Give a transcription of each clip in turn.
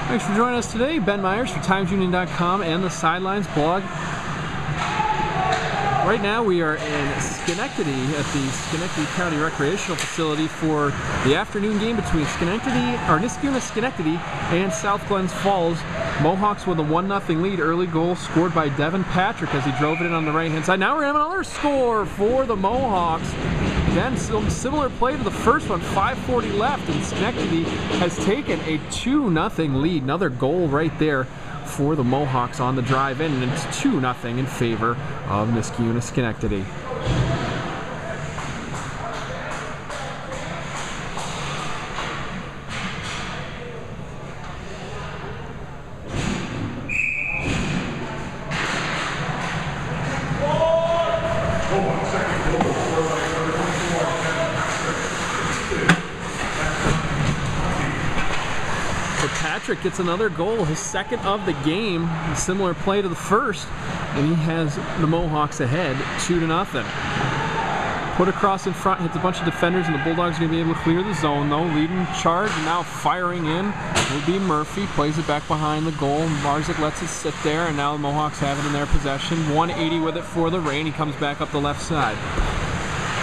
Thanks for joining us today. Ben Myers for TimesUnion.com and the Sidelines blog. Right now we are in Schenectady at the Schenectady County Recreational Facility for the afternoon game between Niskayuna Schenectady and South Glens Falls. Mohawks with a 1-0 lead. Early goal scored by Devin Patrick as he drove it in on the right hand side. Now we're going to have another score for the Mohawks. Again, similar play to the first one, 5:40 left, and Schenectady has taken a 2-0 lead. Another goal right there for the Mohawks on the drive in, and it's 2-0 in favor of Niskayuna Schenectady. Patrick gets another goal, his second of the game, a similar play to the first, and he has the Mohawks ahead 2-0. Put across in front, hits a bunch of defenders, and the Bulldogs are going to be able to clear the zone though. Leading charge, and now firing in will be Murphy, plays it back behind the goal. Marzik lets it sit there, and now the Mohawks have it in their possession. 180 with it for the rain, he comes back up the left side.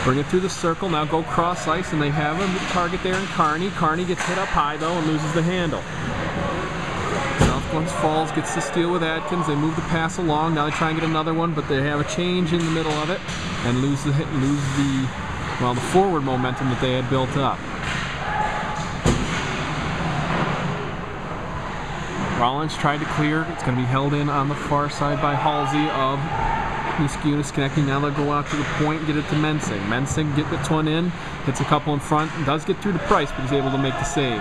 Bring it through the circle, now go cross ice, and they have a target there in Kearney. Kearney gets hit up high though and loses the handle. South Glens Falls gets the steal with Adkins. They move the pass along. Now they try and get another one, but they have a change in the middle of it and lose the forward momentum that they had built up. Rollins tried to clear. It's going to be held in on the far side by Halsey of Niskayuna Schenectady. Now they'll go out to the point and get it to Mensing. Mensing gets one in, hits a couple in front, does get through to Price, but he's able to make the save.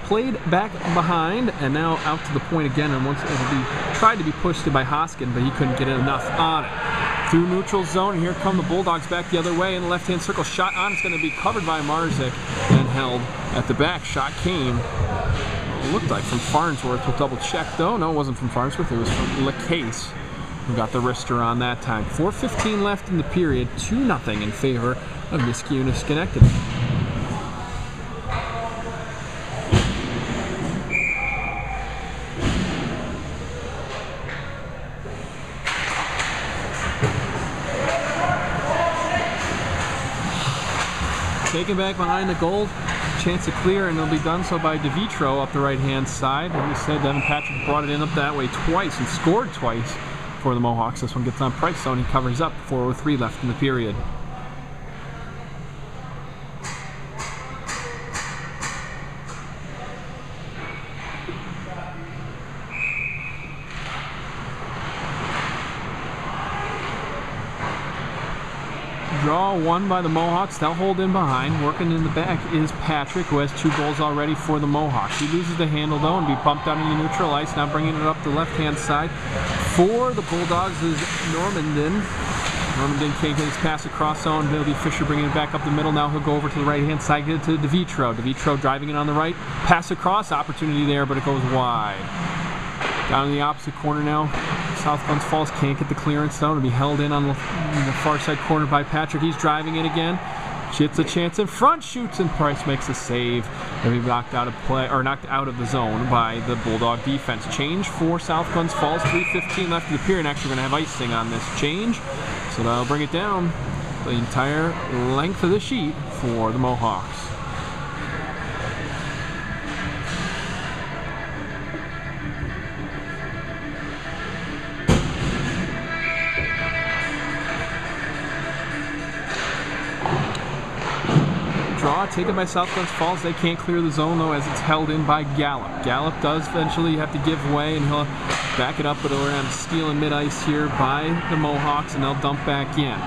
Played back behind, and now out to the point again, and once it'll be tried to be pushed by Hoskin, but he couldn't get enough on it. Through neutral zone, and here come the Bulldogs back the other way in the left-hand circle. Shot on, it's going to be covered by Marzik and held at the back. Shot came, it looked like from Farnsworth. We'll double check though. No, it wasn't from Farnsworth, it was from LaCase, who got the wrister on that time. 4:15 left in the period, 2-0 in favor of Niskayuna Schenectady. Taken back behind the goal, chance to clear, and it'll be done so by DeVitro up the right-hand side. Like we said, Devin Patrick brought it in up that way twice and scored twice for the Mohawks. This one gets on Price zone, he covers up. 4:03 left in the period. Draw one by the Mohawks. They'll hold in behind. Working in the back is Patrick, who has 2 goals already for the Mohawks. He loses the handle though and be bumped out into neutral ice. Now bringing it up the left-hand side for the Bulldogs is Normandin. Normandin can't get his pass across zone. It'll be Fisher bringing it back up the middle. Now he'll go over to the right-hand side, get it to DeVitro. DeVitro driving it on the right. Pass across, opportunity there, but it goes wide. Down in the opposite corner now. South Glens Falls can't get the clearance though. It'll be held in on the far side corner by Patrick. He's driving it again. Gets a chance in front, shoots, and Price makes a save. They'll be knocked out of play, or knocked out of the zone by the Bulldog defense. Change for South Glens Falls. 3:15 left in the period. Actually, we're going to have icing on this change, so that'll bring it down the entire length of the sheet for the Mohawks. Draw taken by South Glens Falls. They can't clear the zone though, as it's held in by Gallup. Gallup does eventually have to give way, and he'll back it up, but we're on steal in mid-ice here by the Mohawks, and they'll dump back in.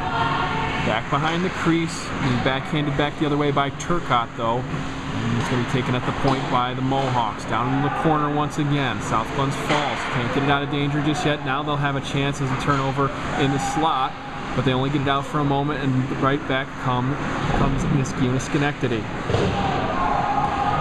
Back behind the crease, and backhanded back the other way by Turcotte though. And it's going to be taken at the point by the Mohawks. Down in the corner once again. South Glens Falls can't get it out of danger just yet. Now they'll have a chance as a turnover in the slot, but they only get it out for a moment, and right back comes Niskayuna Schenectady.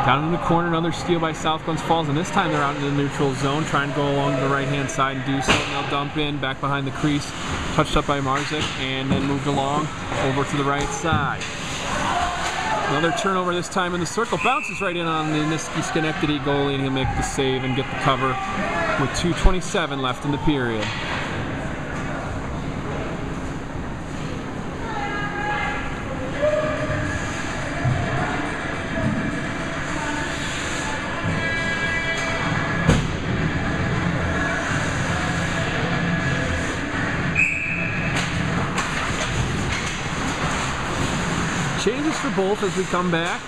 Down in the corner, another steal by South Glens Falls, and this time they're out in the neutral zone, trying to go along the right-hand side and do so. And they'll dump in, back behind the crease, touched up by Marzik, and then moved along over to the right side. Another turnover this time in the circle. Bounces right in on the Niski Schenectady goalie, and he'll make the save and get the cover with 2:27 left in the period. Changes for both as we come back.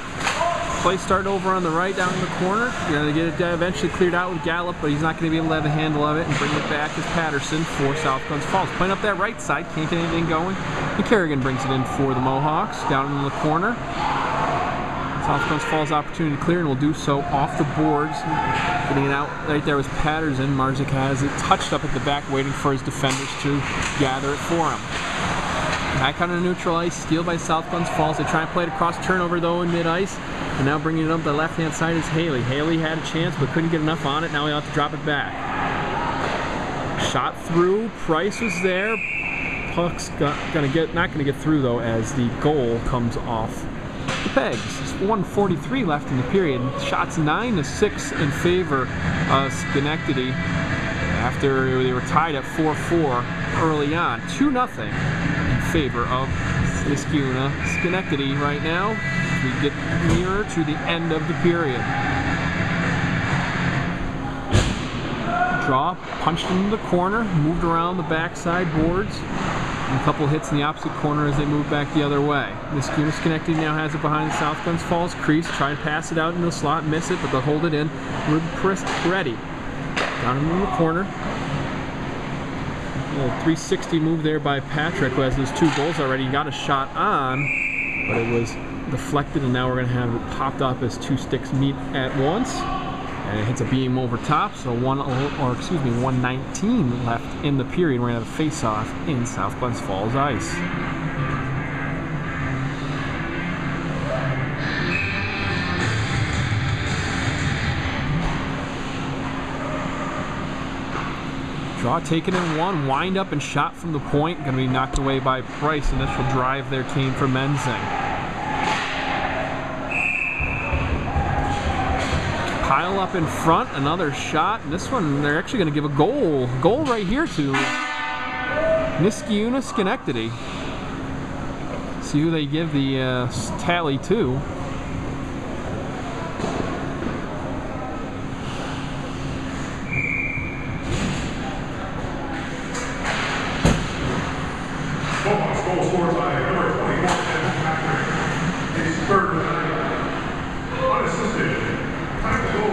Play start over on the right down in the corner. You're going to get it eventually cleared out with Gallup, but he's not going to be able to have a handle of it, and bring it back as Patterson for South Glens Falls. Playing up that right side, can't get anything going. And Kerrigan brings it in for the Mohawks down in the corner. South Glens Falls opportunity to clear, and will do so off the boards. Getting it out right there was Patterson. Marzik has it touched up at the back, waiting for his defenders to gather it for him. Back on a neutral ice, steal by South Glens Falls. They try and play it across, turnover though in mid-ice. And now bringing it up the left-hand side is Haley. Haley had a chance but couldn't get enough on it. Now we have to drop it back. Shot through. Price was there. Puck's not gonna get through though, as the goal comes off the pegs. It's 1:43 left in the period. Shots 9-6 in favor of Schenectady after they were tied at 4-4 early on. 2-0 in favor of Niskayuna Schenectady right now. We get nearer to the end of the period. Draw, punched into the corner, moved around the backside boards, and a couple hits in the opposite corner as they move back the other way. Niskayuna Schenectady now has it behind the South Glens Falls crease. Try and pass it out into the slot, miss it, but they'll hold it in with ready. Down in the corner. A little 360 move there by Patrick, who has those 2 goals already. He got a shot on, but it was deflected, and now we're going to have it popped up as 2 sticks meet at once. And it hits a beam over top, so 1:19 left in the period. We're going to have a face-off in South Glens Falls ice. Draw taken in one, wind up and shot from the point. Going to be knocked away by Price. Initial drive there came from Menzing. Pile up in front, another shot. And this one, they're actually going to give a goal. Goal right here to Niskayuna Schenectady. See who they give the tally to. Goal scored by number 24, Devin Patrick. His third tonight. Unassisted. Time to goal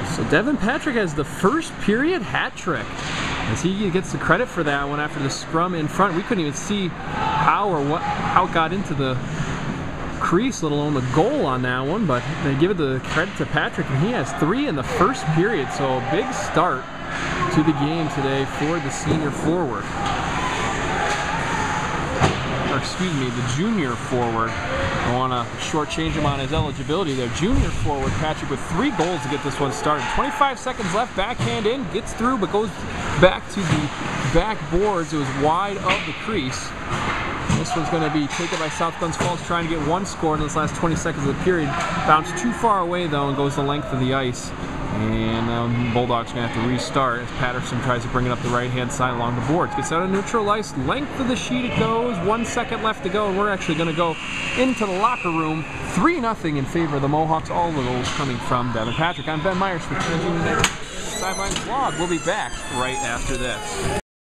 13-4. So Devin Patrick has the first period hat trick, as he gets the credit for that one after the scrum in front. We couldn't even see how it got into the crease, let alone the goal on that one, but they give it the credit to Patrick, and he has 3 in the first period, so a big start to the game today for the senior forward. Or excuse me, the junior forward. I want to shortchange him on his eligibility there. Junior forward Patrick with 3 goals to get this one started. 25 seconds left, backhand in, gets through, but goes back to the back boards. It was wide of the crease. This one's going to be taken by South Glens Falls, trying to get 1 score in this last 20 seconds of the period. Bounced too far away though and goes the length of the ice. And Bulldogs are going to have to restart as Patterson tries to bring it up the right-hand side along the boards. Gets out of neutral ice, length of the sheet it goes, 1 second left to go, and we're actually going to go into the locker room. 3-0 in favor of the Mohawks, all the goals coming from Devin Patrick. I'm Ben Myers for TransUnion Sidelines Vlog. We'll be back right after this.